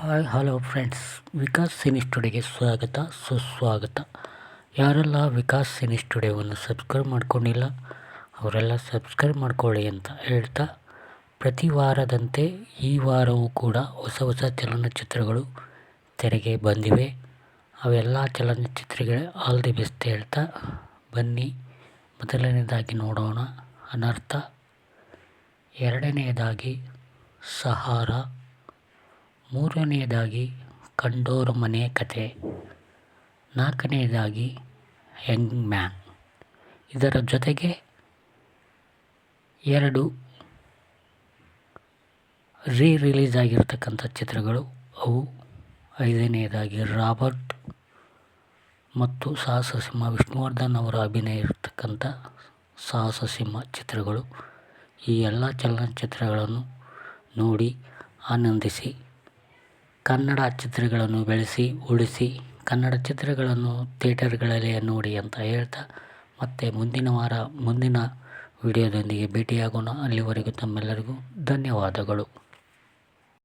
Hi hello friends, Vikas cine ಸ್ಟುಡಿಯೋಗೆ ಸ್ವಾಗತ ಸುಸ್ವಾಗತ. ಯಾರೆಲ್ಲ ವಿಕಾಸ್ ಸಿನಿ ಸ್ಟುಡಿಯೋವನ್ನು ಸಬ್ಸ್ಕ್ರೈಬ್ ಮಾಡ್ಕೊಂಡಿಲ್ಲ ಅವರೆಲ್ಲ ಸಬ್ಸ್ಕ್ರೈಬ್ ಮಾಡ್ಕೊಳ್ಳಿ ಅಂತ ಹೇಳ್ತಾ, ಪ್ರತಿ ವಾರದಂತೆ ಈ ವಾರವೂ ಕೂಡ ಹೊಸ ಹೊಸ ಚಲನಚಿತ್ರಗಳು ತೆರೆಗೆ ಬಂದಿವೆ. ಅವೆಲ್ಲ ಚಲನಚಿತ್ರಗಳೇ ಆಲ್ ದಿ ಬೆಸ್ಟ್ ಹೇಳ್ತಾ ಬನ್ನಿ. ಮೊದಲನೇದಾಗಿ ನೋಡೋಣ ಅನರ್ಥ, ಎರಡನೆಯದಾಗಿ ಸಹಾರ, ಮೂರನೆಯದಾಗಿ ಕಂಡೋರ ಮನೆ ಕತೆ, ನಾಲ್ಕನೆಯದಾಗಿ ಯಂಗ್ ಮ್ಯಾನ್. ಇದರ ಜೊತೆಗೆ 2 ರಿಲೀಸ್ ಆಗಿರ್ತಕ್ಕಂಥ ಚಿತ್ರಗಳು ಅವು. ಐದನೆಯದಾಗಿ ರಾಬರ್ಟ್ ಮತ್ತು ಸಾಹಸ ಸಿಂಹ, ವಿಷ್ಣುವರ್ಧನ್ ಅವರ ಅಭಿನಯ ಇರತಕ್ಕಂಥ ಸಾಹಸ ಸಿಂಹ ಚಿತ್ರಗಳು. ಈ ಎಲ್ಲ ಚಲನಚಿತ್ರಗಳನ್ನು ನೋಡಿ ಆನಂದಿಸಿ. ಕನ್ನಡ ಚಿತ್ರಗಳನ್ನು ಬೆಳೆಸಿ ಉಳಿಸಿ, ಕನ್ನಡ ಚಿತ್ರಗಳನ್ನು ಥಿಯೇಟರ್ಗಳಲ್ಲೇ ನೋಡಿ ಅಂತ ಹೇಳ್ತಾ, ಮತ್ತೆ ಮುಂದಿನ ವಿಡಿಯೋದೊಂದಿಗೆ ಭೇಟಿಯಾಗೋಣ. ಅಲ್ಲಿವರೆಗೂ ತಮ್ಮೆಲ್ಲರಿಗೂ ಧನ್ಯವಾದಗಳು.